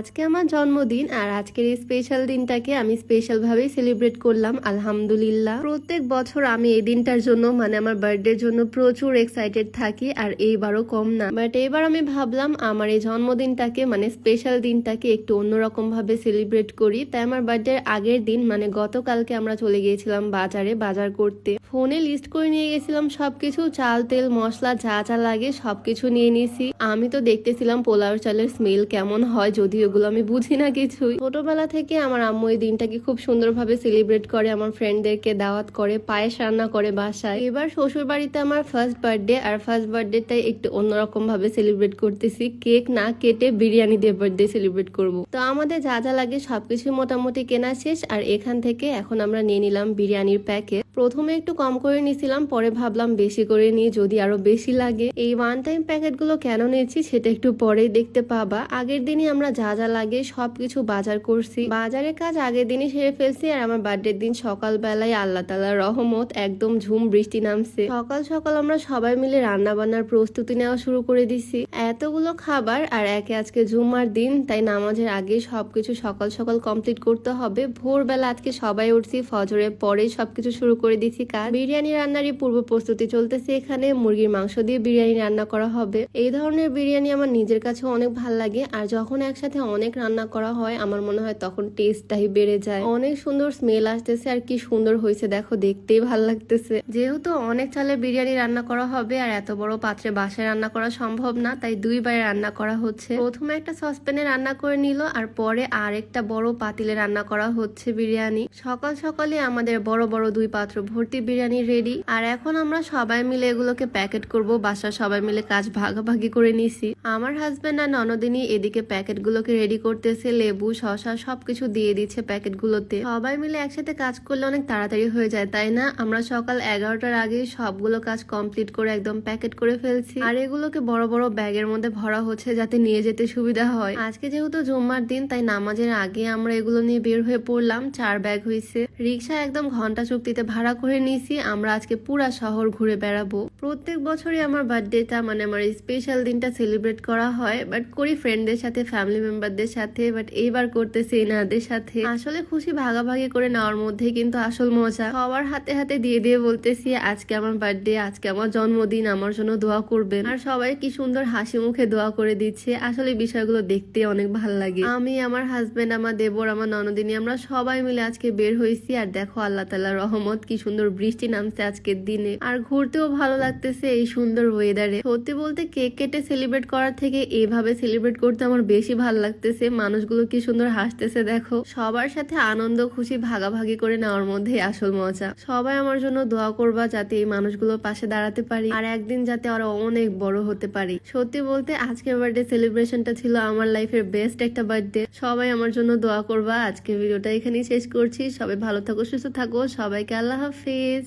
আজকে আমার জন্মদিন আর আজকের এই স্পেশাল দিনটাকে আমি স্পেশাল ভাবেই সেলিব্রেট করলাম আলহামদুলিল্লাহ। প্রত্যেক বছর আমি এই দিনটার জন্য মানে আমার বার্থডের জন্য প্রচুর এক্সাইটেড থাকি আর এইবারও কম না। বাট এবার আমি ভাবলাম আমার এই জন্মদিনটাকে মানে স্পেশাল দিনটাকে একটু অন্যরকম ভাবে সেলিব্রেট করি। তাই আমার বার্থডের আগের দিন মানে গতকালকে আমরা চলে গিয়েছিলাম বাজারে বাজার করতে। ফোনে লিস্ট করে নিয়ে গেছিলাম সবকিছু, চাল তেল মশলা যা যা লাগে সবকিছু নিয়ে নিয়েছি। আমি তো দেখতেছিলাম পোলাও চালের স্মেল কেমন হয়, যদি ওগুলো আমি বুঝি না কিছুই। ছোটবেলা থেকে আমার আম্মু এই দিনটাকে খুব সুন্দরভাবে সেলিব্রেট করে, আমার ফ্রেন্ডদেরকে দাওয়াত করে, পায়েস রান্না করে বাসায়। এবার শ্বশুর বাড়িতে আমার ফার্স্ট বার্থডে, আর ফার্স্ট বার্থডেটাই একটু অন্যরকম ভাবে সেলিব্রেট করতেছি। কেক না কেটে বিরিয়ানি দিয়ে বার্থডে সেলিব্রেট করব। তো আমাদের যা যা লাগে সবকিছু মোটামুটি কেনা শেষ, আর এখান থেকে এখন আমরা নিয়ে নিলাম বিরিয়ানির প্যাকেট। প্রথমে একটু কম করে নিয়েছিলাম, পরে ভাবলাম বেশি করে নিই যদি আরো বেশি লাগে। এই ওয়ান টাইম প্যাকেট গুলো কেন নিয়েছি সেটা একটু পরেই দেখতে পাবা। আগের দিনই আমরা যা যা লাগে সবকিছু বাজার করছি, বাজারের কাজ আগের দিনই সেরে ফেলছি। আর আমার বার্থডের দিন সকালবেলায় আল্লাহ তাআলার রহমত একদম ঝুম বৃষ্টি নামছে। সকাল সকাল আমরা সবাই মিলে রান্না বান্নার প্রস্তুতি নেওয়া শুরু করে দিছি। এতগুলো খাবার আর একে আজকে জুম্মার দিন, তাই নামাজের আগে সবকিছু সকাল সকাল কমপ্লিট করতে হবে। ভোরবেলা আজকে সবাই উঠছি, ফজরের পরে সবকিছু শুরু করে দিছি কাজ। বিরিয়ানি রান্নারই পূর্ব প্রস্তুতি চলতেছে। এখানে মুরগির মাংস দিয়ে বিরিয়ানি রান্না করা হবে। এই ধরনের বিরিয়ানি আমার নিজের কাছে অনেক ভালো লাগে, আর যখন একসাথে অনেক রান্না করা হয় আমার মনে হয় তখন টেস্টটাই বেড়ে যায়। অনেক সুন্দর স্মেল আসতেছে, আর কি সুন্দর হয়েছে দেখো, দেখতেই ভালো লাগতেছে। যেহেতু অনেক চালে বিরিয়ানি রান্না করা হবে আর এত বড় পাত্রে বাসায় রান্না করা সম্ভব না, তাই দুইবারে রান্না করা হচ্ছে। প্রথমে একটা সসপ্যানে রান্না করে নিল, আর পরে আর একটা বড় পাতিলে রান্না করা হচ্ছে বিরিয়ানি। সকাল সকালে আমাদের বড় বড় দুই পাত্র ভর্তি বিরিয়ানি রেডি। আর এখন আমরা সবাই মিলে এগুলোকে প্যাকেট করব। বাসার সবাই মিলে কাজ ভাগাভাগি করে নিছি। আমার হাজবেন্ড আর ননদিনী এদিকে প্যাকেট গুলোকে রেডি করতেছে, লেবু শসা সবকিছু দিয়ে দিচ্ছে প্যাকেট গুলোতে। সবাই মিলে একসাথে কাজ করলে অনেক তাড়াতাড়ি হয়ে যায়, তাই না? আমরা সকাল 11টার আগে সবগুলো কাজ কমপ্লিট করে একদম প্যাকেট করে ফেলছি। আর এগুলোকে বড় বড় ব্যাগের মধ্যে ভরা হচ্ছে যাতে নিয়ে যেতে সুবিধা হয়। আজকে যেহেতু জুম্মার দিন, তাই নামাজের আগে আমরা এগুলো নিয়ে বের হয়ে পড়লাম। 4 ব্যাগ হয়েছে। রিক্সা একদম ঘন্টা চুক্তিতে ভাড়া করে নিয়েছি। আমরা আজকে পুরা শহর ঘুরে বেড়াবো। প্রত্যেক বছরই আমার বার্থডেটা মানে আমার স্পেশাল দিনটা সেলিব্রেট করা হয়, বাট করি ফ্রেন্ডদের সাথে, ফ্যামিলি মেম্বারদের সাথে, বাট এইবার করতেছি এনাদের সাথে। আসলে খুশি ভাগাভাগি করে নেওয়ার মধ্যে কিন্তু আসল মজা। সবার হাতে হাতে দিয়ে দিয়ে বলতেছি আজকে আমার বার্থডে, আজকে আমার জন্মদিন, আমার জন্য দোয়া করবেন। আর সবাই কি সুন্দর হাসি মুখে দোয়া করে দিচ্ছে। আসলে বিষয়গুলো দেখতে অনেক ভালো লাগে। আমি, আমার হাজবেন্ড, আমার দেবর, আমার ননদিনী আমরা সবাই মিলে আজকে বের হয়েছি। আর দেখো আল্লাহ তাআলার রহমত, কি সুন্দর বৃষ্টি নামছে আজকের দিনে। আর ঘুরতেও ভালো লাগতেছে এই সুন্দর ওয়েদারে। সত্যি বলতে কেক কেটে সেলিব্রেট করার থেকে এইভাবে সেলিব্রেট করতে আমার বেশি ভালো লাগতেছে। মানুষগুলো কি সুন্দর হাসতেছে দেখো। সবার সাথে আনন্দ খুশি ভাগাভাগি করে নেওয়ার মধ্যে আসল মজা। সবাই আমার জন্য দোয়া করবা যাতে এই মানুষগুলোর পাশে দাঁড়াতে পারি, আর একদিন যাতে আরো অনেক বড় হতে পারি। সত্যি বলতে আজকের বার্থডে সেলিব্রেশনটা ছিল আমার লাইফের বেস্ট একটা বার্থডে। সবাই আমার জন্য দোয়া করবা। আজকে ভিডিওটা এখানেই শেষ করছি। সবাই ভালো থাকো, সুস্থ থাকো। সবাইকে আল্লাহ হাফেজ।